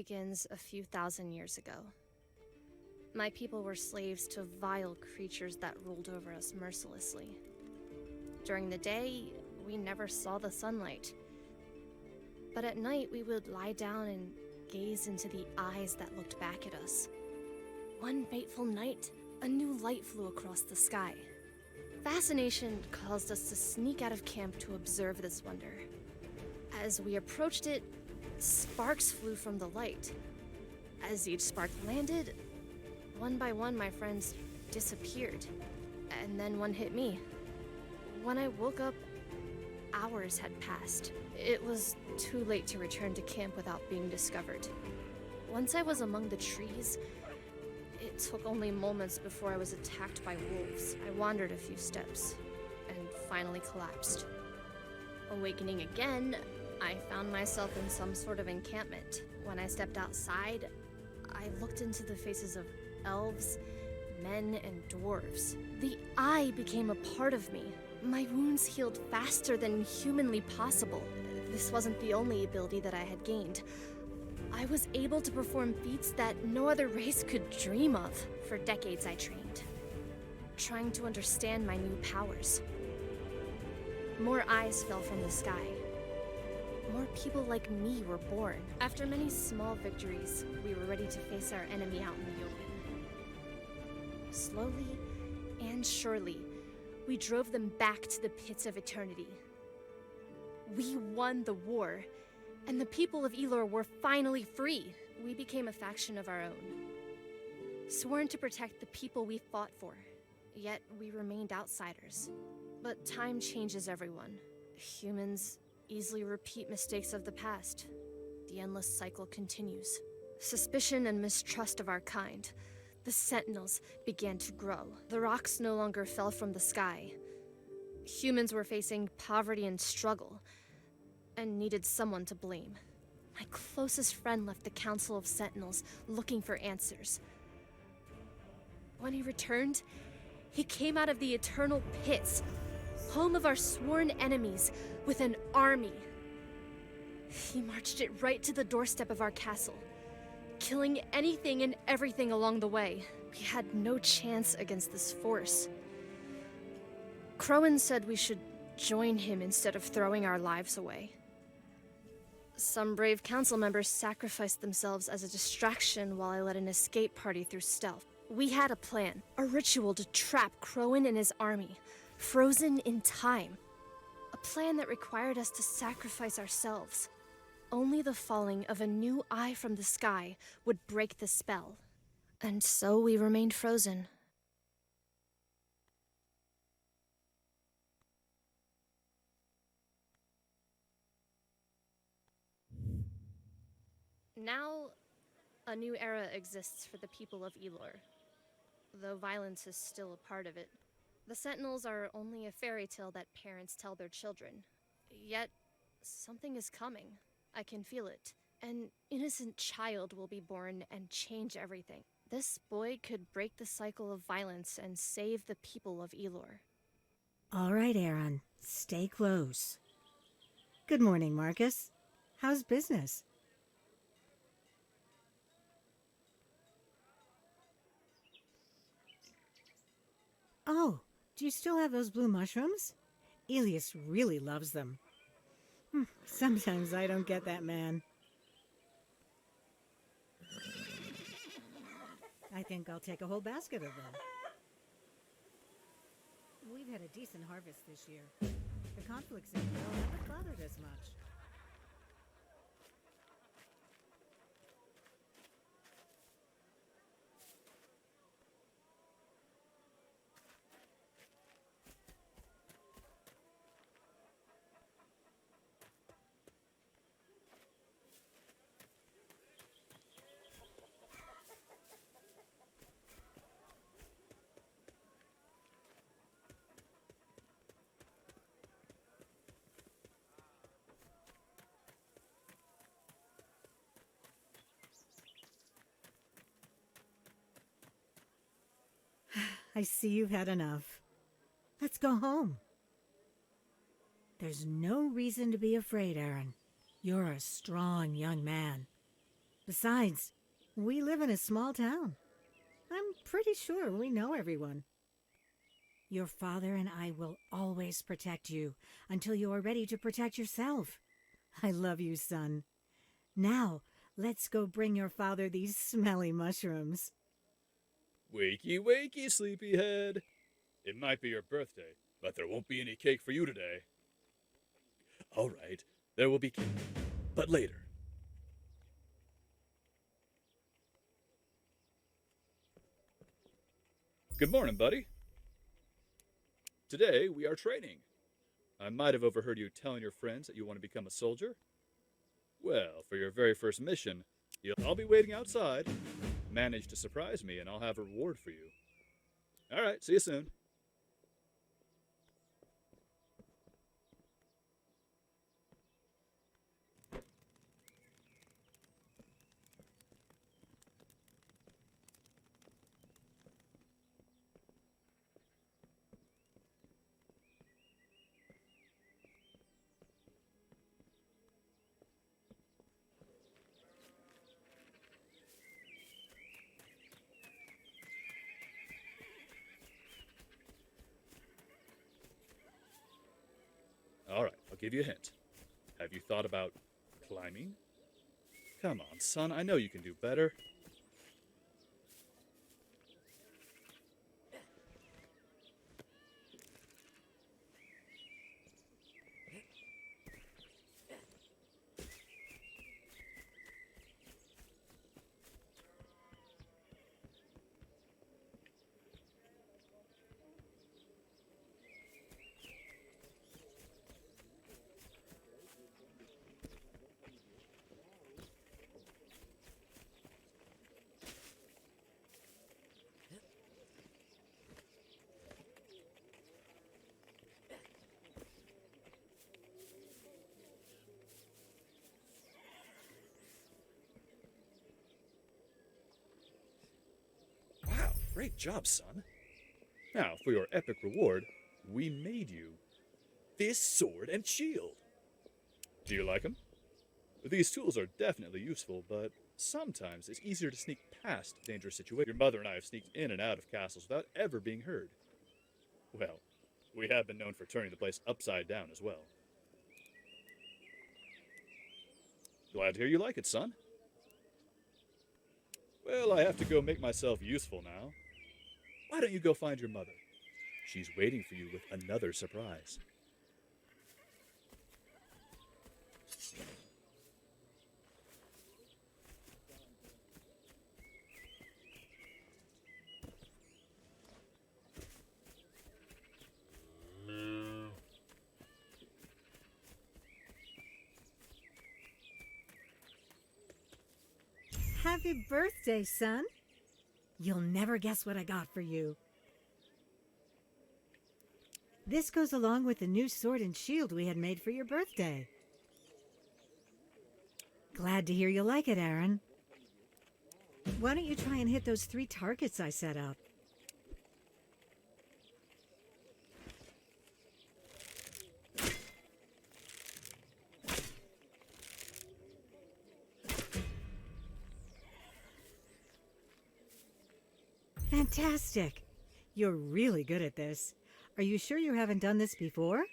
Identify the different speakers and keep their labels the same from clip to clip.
Speaker 1: begins a few thousand years ago. My people were slaves to vile creatures that ruled over us mercilessly. During the day, we never saw the sunlight. But at night, we would lie down and gaze into the eyes that looked back at us. One fateful night, a new light flew across the sky. Fascination caused us to sneak out of camp to observe this wonder. As we approached it, sparks flew from the light. As each spark landed, one by one my friends disappeared, and then one hit me. When I woke up, hours had passed. It was too late to return to camp without being discovered. Once I was among the trees, it took only moments before I was attacked by wolves. I wandered a few steps, and finally collapsed. Awakening again, I found myself in some sort of encampment. When I stepped outside, I looked into the faces of elves, men, and dwarves. The eye became a part of me. My wounds healed faster than humanly possible. This wasn't the only ability that I had gained. I was able to perform feats that no other race could dream of. For decades I trained, trying to understand my new powers. More eyes fell from the sky. More people like me were born. After many small victories, we were ready to face our enemy out in the open. Slowly and surely, we drove them back to the pits of eternity. We won the war, and the people of Elor were finally free. We became a faction of our own, sworn to protect the people we fought for. Yet we remained outsiders. But time changes everyone. Humans easily repeat mistakes of the past. The endless cycle continues. Suspicion and mistrust of our kind. The sentinels began to grow. The rocks no longer fell from the sky. Humans were facing poverty and struggle, and needed someone to blame. My closest friend left the Council of Sentinels looking for answers. When he returned, he came out of the eternal pits, home of our sworn enemies, with an army. He marched it right to the doorstep of our castle, killing anything and everything along the way. We had no chance against this force. Crowan said we should join him instead of throwing our lives away. Some brave council members sacrificed themselves as a distraction while I led an escape party through stealth. We had a plan, a ritual to trap Crowan and his army, frozen in time. A plan that required us to sacrifice ourselves. Only the falling of a new eye from the sky would break the spell. And so we remained frozen. Now, a new era exists for the people of Elor, though violence is still a part of it. The Sentinels are only a fairy tale that parents tell their children. Yet, something is coming. I can feel it. An innocent child will be born and change everything. This boy could break the cycle of violence and save the people of Elor.
Speaker 2: All right, Aron. Stay close. Good morning, Marcus. How's business? Oh, do you still have those blue mushrooms? Elias really loves them. Sometimes I don't get that man. I think I'll take a whole basket of them. We've had a decent harvest this year. The conflicts in Israel haven't bothered us much. I see you've had enough. Let's go home. There's no reason to be afraid, Aron. You're a strong young man. Besides, we live in a small town. I'm pretty sure we know everyone. Your father and I will always protect you until you are ready to protect yourself. I love you, son. Now, let's go bring your father these smelly mushrooms.
Speaker 3: Wakey, wakey, sleepyhead. It might be your birthday, but there won't be any cake for you today. All right, there will be cake, but later. Good morning, buddy. Today, we are training. I might have overheard you telling your friends that you want to become a soldier. Well, for your very first mission, I'll be waiting outside. Manage to surprise me, and I'll have a reward for you. All right, see you soon. All right, I'll give you a hint. Have you thought about climbing? Come on, son, I know you can do better. Wow, great job, son. Now, for your epic reward, we made you this sword and shield. Do you like them? These tools are definitely useful, but sometimes it's easier to sneak past dangerous situations. Your mother and I have sneaked in and out of castles without ever being heard. Well, we have been known for turning the place upside down as well. Glad to hear you like it, son. Well, I have to go make myself useful now. Why don't you go find your mother? She's waiting for you with another surprise.
Speaker 2: Happy birthday, son. You'll never guess what I got for you. This goes along with the new sword and shield we had made for your birthday. Glad to hear you like it, Aron. Why don't you try and hit those 3 targets I set up? Fantastic! You're really good at this. Are you sure you haven't done this before?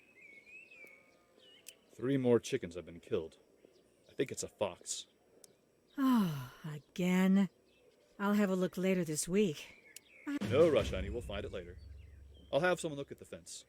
Speaker 3: 3 more chickens have been killed. I think it's a fox.
Speaker 2: Oh, again? I'll have a look later this week.
Speaker 3: No rush, honey. We'll find it later. I'll have someone look at the fence.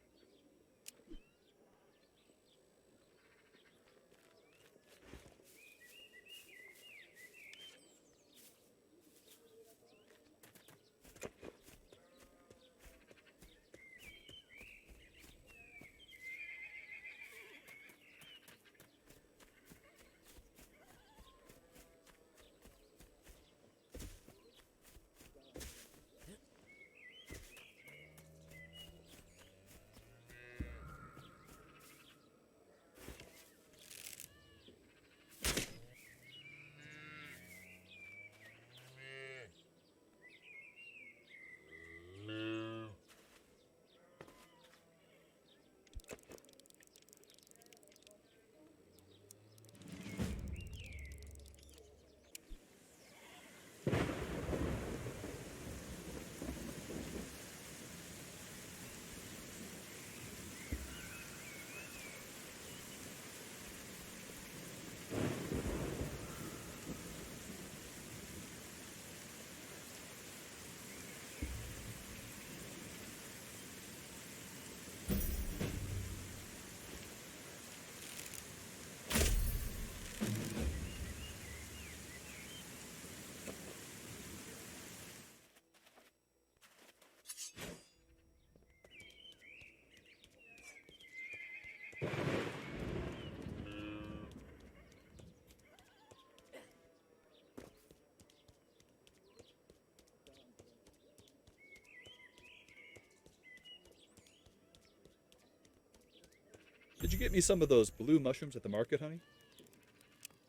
Speaker 3: Did you get me some of those blue mushrooms at the market, honey?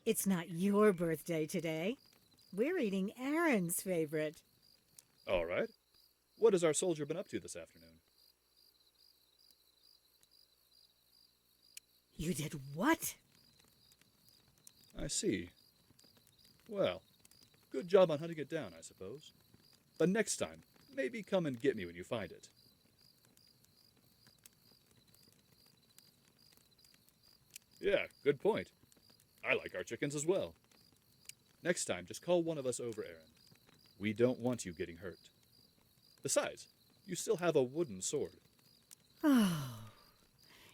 Speaker 2: It's not your birthday today. We're eating Aron's favorite.
Speaker 3: All right. What has our soldier been up to this afternoon?
Speaker 2: You did what?
Speaker 3: I see. Well, good job on hunting it down, I suppose. But next time, maybe come and get me when you find it. Yeah, good point. I like our chickens as well. Next time, just call one of us over, Aron. We don't want you getting hurt. Besides, you still have a wooden sword.
Speaker 2: Oh,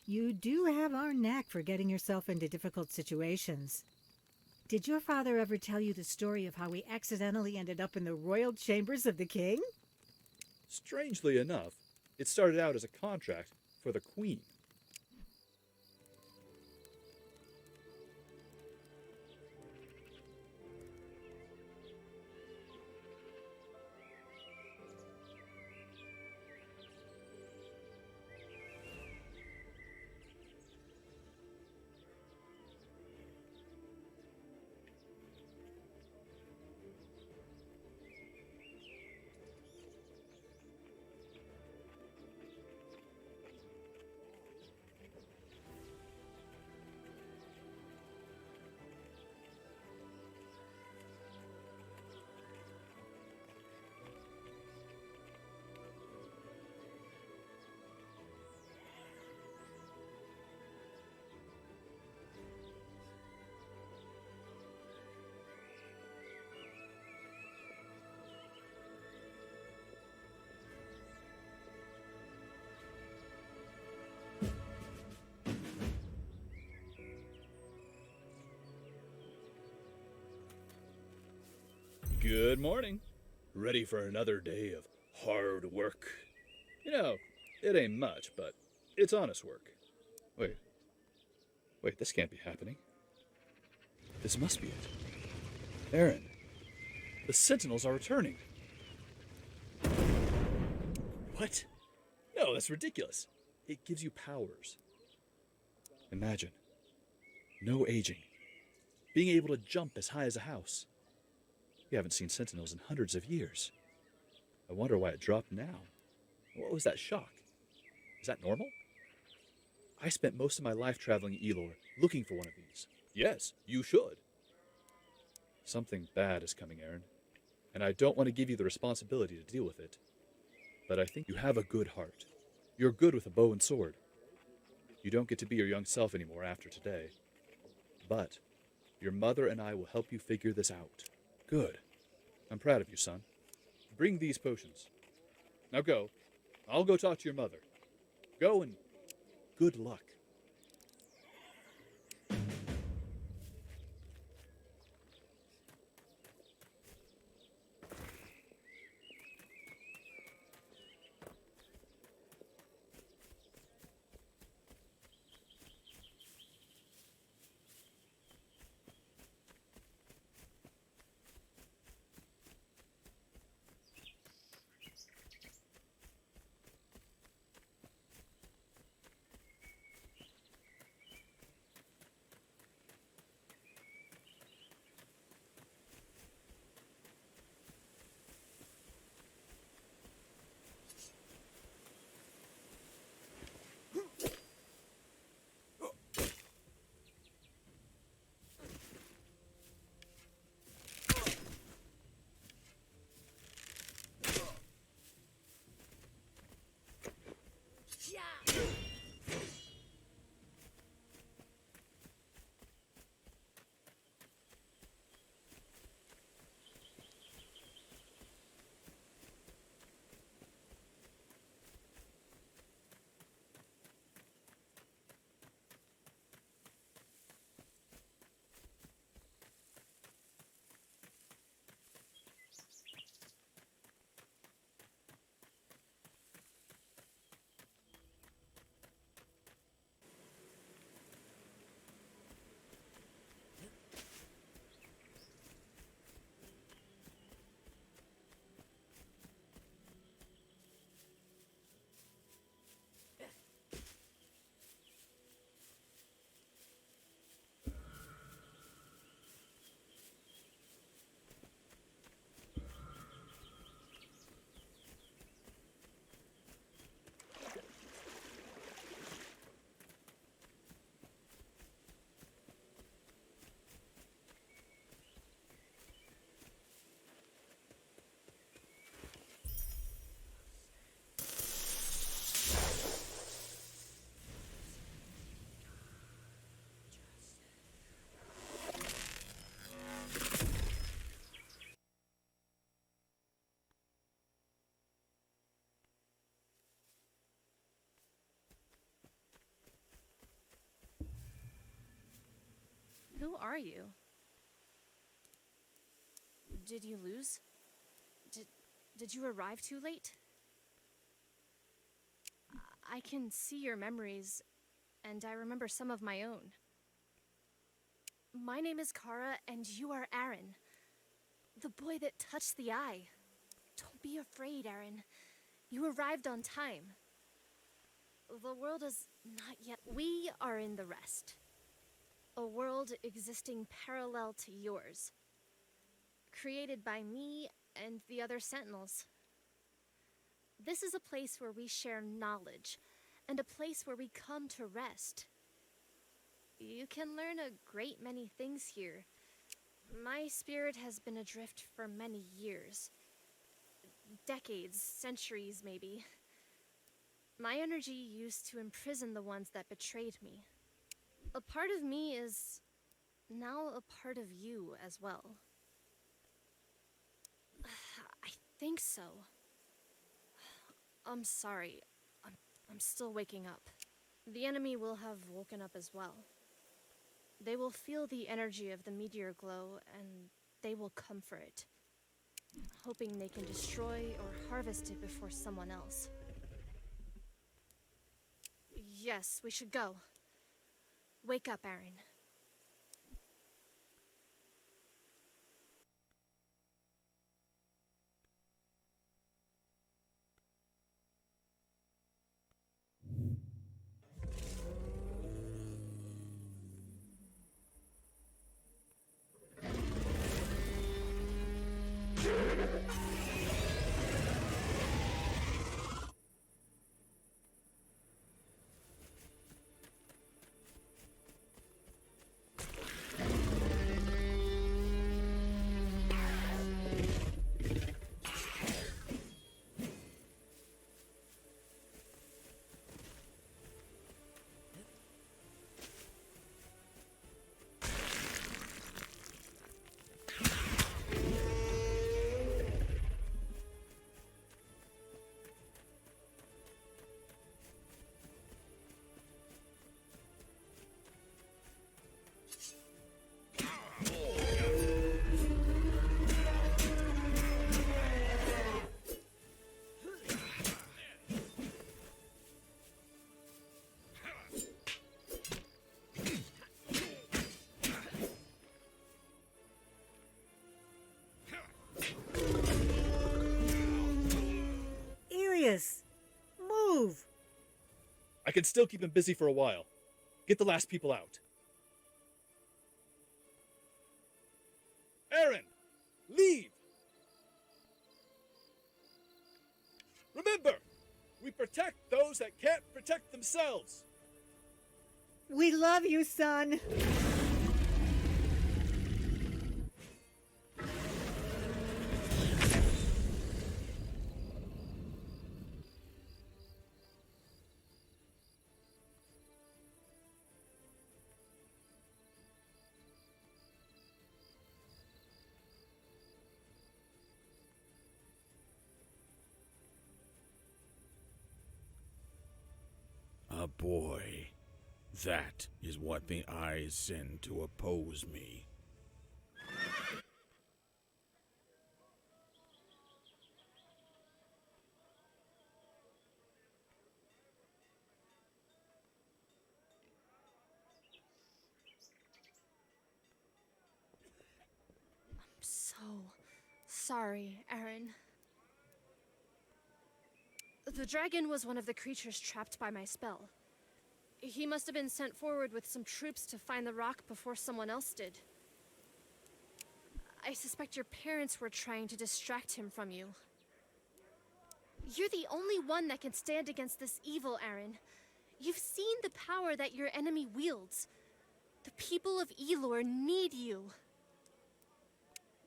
Speaker 2: you do have our knack for getting yourself into difficult situations. Did your father ever tell you the story of how we accidentally ended up in the royal chambers of the king?
Speaker 3: Strangely enough, it started out as a contract for the queen. Good morning. Ready for another day of hard work? You know, it ain't much, but it's honest work. Wait, this can't be happening. This must be it. Aron, the Sentinels are returning. What? No, that's ridiculous. It gives you powers. Imagine. No aging. Being able to jump as high as a house. We haven't seen Sentinels in hundreds of years. I wonder why it dropped now. What was that shock? Is that normal? I spent most of my life traveling Elor, looking for one of these. Yes, you should. Something bad is coming, Aron, and I don't want to give you the responsibility to deal with it. But I think you have a good heart. You're good with a bow and sword. You don't get to be your young self anymore after today. But your mother and I will help you figure this out. Good. I'm proud of you, son. Bring these potions. Now go. I'll go talk to your mother. Go and good luck.
Speaker 1: Who are you? Did you lose? Did you arrive too late? I can see your memories, and I remember some of my own. My name is Kara, and you are Aron. The boy that touched the eye. Don't be afraid, Aron. You arrived on time. The world is not yet... We are in the rest. A world existing parallel to yours. Created by me and the other Sentinels. This is a place where we share knowledge, and a place where we come to rest. You can learn a great many things here. My spirit has been adrift for many years. Decades, centuries maybe. My energy used to imprison the ones that betrayed me. A part of me is now a part of you as well. I think so. I'm sorry. I'm still waking up. The enemy will have woken up as well. They will feel the energy of the meteor glow, and they will come for it, hoping they can destroy or harvest it before someone else. Yes, we should go. Wake up, Aron.
Speaker 2: Move!
Speaker 3: I can still keep him busy for a while. Get the last people out. Aron! Leave! Remember! We protect those that can't protect themselves!
Speaker 2: We love you, son!
Speaker 4: A boy. That is what the eyes send to oppose me.
Speaker 1: I'm so sorry, Aron. The dragon was one of the creatures trapped by my spell. He must have been sent forward with some troops to find the rock before someone else did. I suspect your parents were trying to distract him from you. You're the only one that can stand against this evil, Aron. You've seen the power that your enemy wields. The people of Elor need you.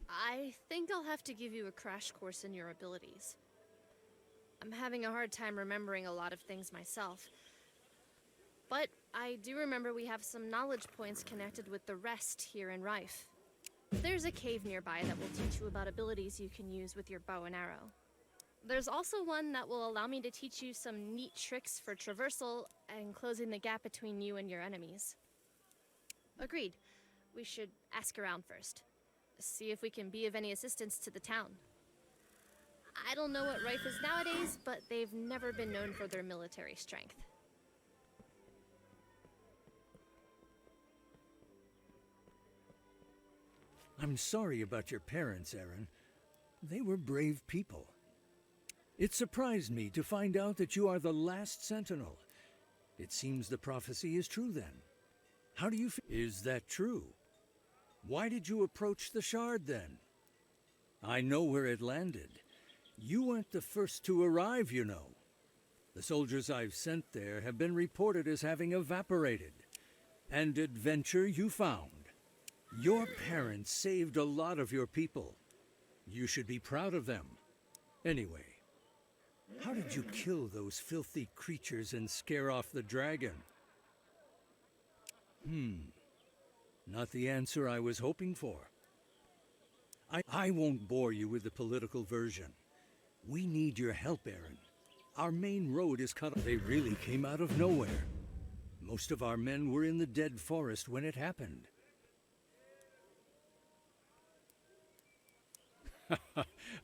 Speaker 1: I think I'll have to give you a crash course in your abilities. I'm having a hard time remembering a lot of things myself. But I do remember we have some knowledge points connected with the rest here in Rife. There's a cave nearby that will teach you about abilities you can use with your bow and arrow. There's also one that will allow me to teach you some neat tricks for traversal and closing the gap between you and your enemies. Agreed. We should ask around first. See if we can be of any assistance to the town. I don't know what Rife is nowadays, but they've never been known for their military strength.
Speaker 5: I'm sorry about your parents, Aron. They were brave people. It surprised me to find out that you are the last sentinel. It seems the prophecy is true then. How do you feel? Is that true? Why did you approach the shard then? I know where it landed. You weren't the first to arrive, you know. The soldiers I've sent there have been reported as having evaporated. And adventure you found. Your parents saved a lot of your people. You should be proud of them. Anyway, how did you kill those filthy creatures and scare off the dragon? Not the answer I was hoping for. I won't bore you with the political version. We need your help, Aron. Our main road is cut off. They really came out of nowhere. Most of our men were in the dead forest when it happened.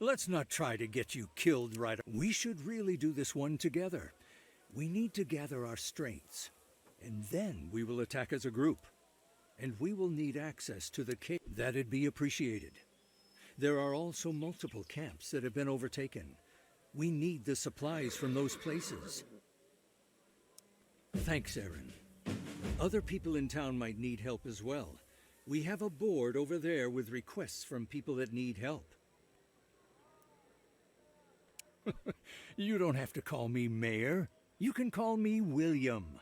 Speaker 5: Let's not try to get you killed right. We should really do this one together. We need to gather our strengths, and then we will attack as a group. And we will need access to the cave. That'd be appreciated. There are also multiple camps that have been overtaken. We need the supplies from those places. Thanks, Aron. Other people in town might need help as well. We have a board over there with requests from people that need help. You don't have to call me Mayor. You can call me William.